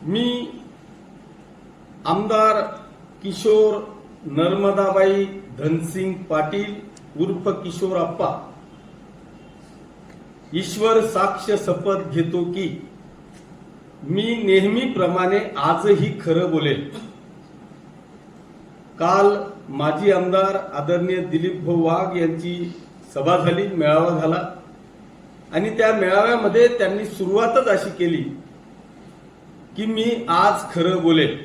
मी आमदार किशोर नर्मदाबाई धनसिंग पाटील उर्फ किशोर अप्पा ईश्वर साक्ष शपथ घेतो की मी नेहमीप्रमाणे आजही खरं बोलेल। काल माजी आमदार आदरणीय दिलीप भाऊ वाघ यांची सभा झाली, मेळावा झाला आणि त्या मेळाव्यामध्ये त्यांनी सुरुवातच अशी केली की मी आज खरं बोलेल।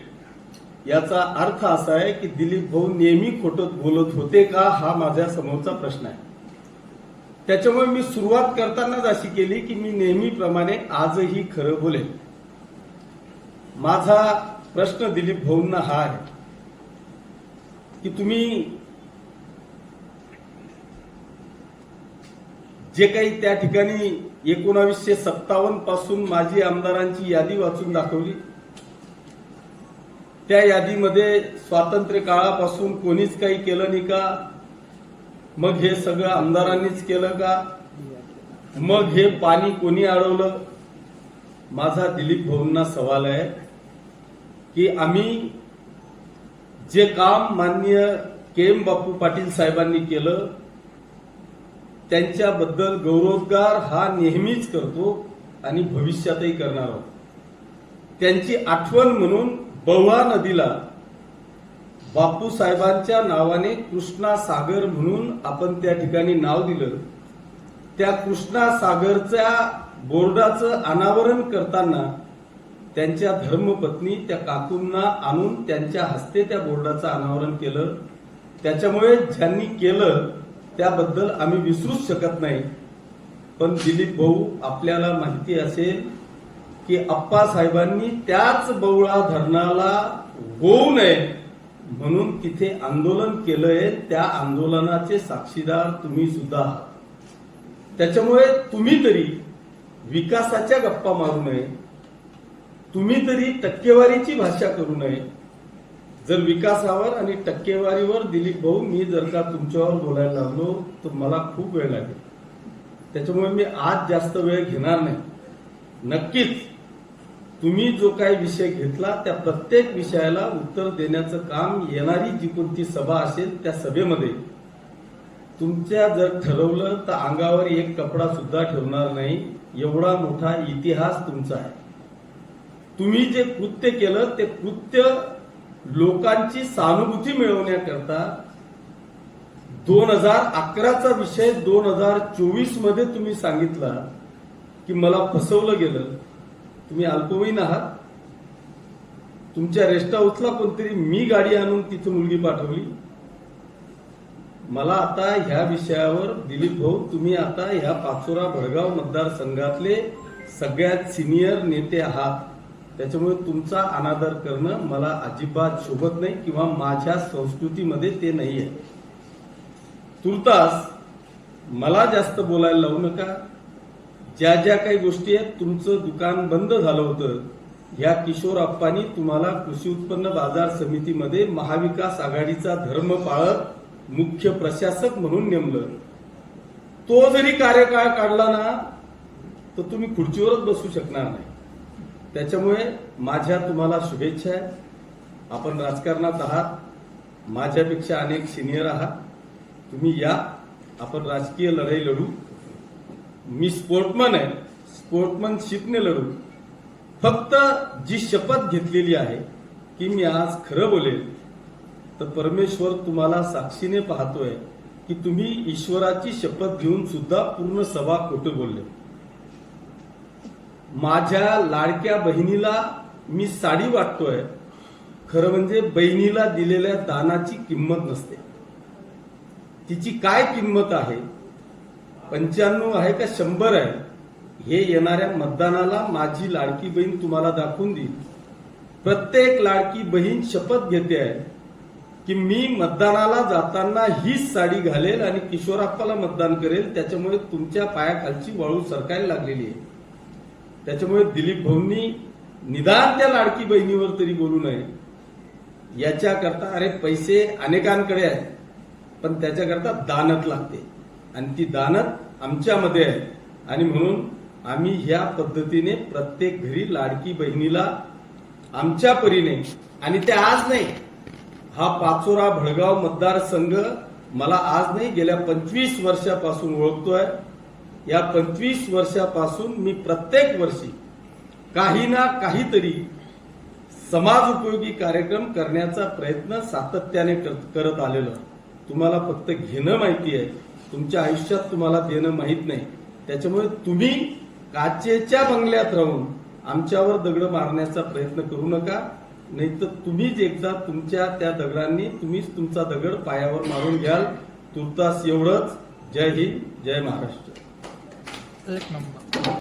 याचा अर्थ असा आहे की दिलीप भाऊ नेहमी खोटं बोलत होते का, हा माझ्या समोरचा प्रश्न आहे। त्याच्यामुळे मी सुरुवात करतानाच अशी केली की मी नेहमीप्रमाणे आजही खरं बोलेल। माझा प्रश्न दिलीप भाऊंना हा आहे की तुम्ही जे काही त्या ठिकाणी 1957 पासून माजी आमदारांची यादी वाचून दाखवली, त्या यादीमध्ये स्वातंत्र्य काळापासून कोणीच काही केलं नाही का? मग हे सगळं आमदारांनीच केलं का? मग हे पाणी कोणी अडवलं? माझा दिलीप भाऊंना सवाल आहे की आम्ही जे काम माननीय के.एम. बापू पाटील साहेबांनी केलं त्यांच्याबद्दल गौरवोद्गार हा नेहमीच करतो आणि भविष्यातही करणार आहोत। त्यांची आठवण म्हणून बहुळा नदीला बापू साहेबांच्या नावाने कृष्णा सागर म्हणून आपण त्या ठिकाणी नाव दिलं। त्या कृष्णा सागरच्या बोर्डाचं अनावरण करताना त्यांच्या धर्मपत्नी त्या काकूंना आणून त्यांच्या हस्ते त्या बोर्डाचं अनावरण केलं। त्याच्यामुळे ज्यांनी केलं त्याबद्दल आम्ही विसरूच शकत नाही। पण दिलीप भाऊ, आपल्याला माहिती असेल की अप्पा साहेबांनी त्याच बहुळा धरणाला होऊ नये म्हणून तिथे आंदोलन केलंय। त्या आंदोलनाचे साक्षीदार तुम्ही सुद्धा आहात। त्याच्यामुळे तुम्ही तरी विकासाच्या गप्पा मारू नये, तुम्ही तरी टक्केवारीची भाषा करू नये। जर विकासावर आणि टक्केवारीवर दिलीप भाऊ मी जर का तुमच्यावर बोलायला लागलो तर मला खूप वेळ लागेल। त्याच्यामुळे मी आज जास्त वेळ घेणार नाही। नक्कीच तुम्ही जो काही विषय घेतला त्या प्रत्येक विषयाला उत्तर देण्याचं काम येणारी जी कोणती सभा असेल त्या सभेमध्ये तुमच्या जर ठरवलं तर अंगावर एक कपडा सुद्धा ठेवणार नाही। एवढा मोठा इतिहास तुमचा आहे। तुम्ही जे कृत्य केलं ते कृत्य लोकांची सहानुभूती मिळवण्याकरता 2011चा विषय 2024 मध्ये तुम्ही सांगितला की मला फसवलं गेलं। तुम्ही अल्पवयीन आहात, तुमच्या रेस्ट हाऊसला कोणतरी मी गाडी आणून तिथे मुलगी पाठवली। मला आता ह्या विषयावर दिलीप भाऊ, तुम्ही आता ह्या पाचोरा भडगाव मतदारसंघातले सगळ्यात सिनियर नेते आहात। त्याच्यामुळे तुमचा अनादर करणं मला अजिबात शोभत नाही किंवा माझ्या संस्कृतीमध्ये ते नाहीये। तुर्तास मला जास्त बोलायला लावू नका। ज्या ज्या काही गोष्टी आहेत, तुमचं दुकान बंद झालं होतं, ह्या किशोर अप्पांनी तुम्हाला कृषी उत्पन्न बाजार समितीमध्ये महाविकास आघाडीचा धर्म पाळत मुख्य प्रशासक म्हणून नेमलं। तो जरी कार्यकाळ काढला ना तर तुम्ही खुर्चीवरच बसू शकणार नाही। त्याच्यामुळे माझ्या तुम्हाला शुभेच्छा आहे। आपण राजकारणात आहात, माझ्यापेक्षा अनेक सिनियर आहात, तुम्ही या, आपण राजकीय लढाई लढू। मी स्पोर्टमन आहे, स्पोर्टमनशिपने लढू। फक्त जी शपथ घेतलेली आहे की मी आज खरं बोलेल, तर परमेश्वर तुम्हाला साक्षीने पाहतोय की तुम्ही ईश्वराची शपथ घेऊन सुद्धा पूर्ण सभा खोटं बोलले। माझ्या लाडक्या बहिणीला मी साडी वाटतोय, खरं म्हणजे बहिणीला दिलेल्या दानाची किंमत नसते। तिची काय किंमत आहे, 95 आहे का 100 आहे, हे येणाऱ्या मतदानाला माझी लाडकी बहीण तुम्हाला दाखवून देईल। प्रत्येक लाडकी बहीण शपथ घेते आहे की मी मतदानाला जाताना हीच साडी घालेल आणि किशोरप्पाला मतदान करेल। त्याच्यामुळे तुमच्या पायाखालची वाळू सरकायला लागलेली आहे। त्याच्यामुळे दिलीप भाऊंनी निदान त्या लाडकी बहिणीवर तरी बोलू नये। याच्याकरता अरे पैसे अनेकांकडे आहेत, पण त्याच्याकरता दानत लागते आणि ती दानत आमच्यामध्ये आहे। आणि म्हणून आम्ही ह्या पद्धतीने प्रत्येक घरी लाडकी बहिणीला आमच्या परीने, आणि ते आज नाही, हा पाचोरा भडगाव मतदारसंघ मला आज नाही गेल्या 25 वर्षापासून ओळखतोय. या 25 वर्षापासून मी प्रत्येक वर्षी काही ना काहीतरी समाज उपयोगी कार्यक्रम करण्याचा प्रयत्न सातत्याने करत आलेलो. तुम्हाला फक्त घेणं माहिती आहे, तुमच्या आयुष्यात तुम्हाला देणं माहीत नाही. त्याच्यामुळे तुम्ही काचेच्या बंगल्यात राहून आमच्यावर दगड मारण्याचा प्रयत्न करू नका, नाहीतर तुम्हीच एकदा तुमच्या त्या दगडांनी तुम्हीच तुमचा दगड पायावर मारून घ्याल. तुर्तास एवढंच. जय हिंद, जय महाराष्ट्र. एक नंबर.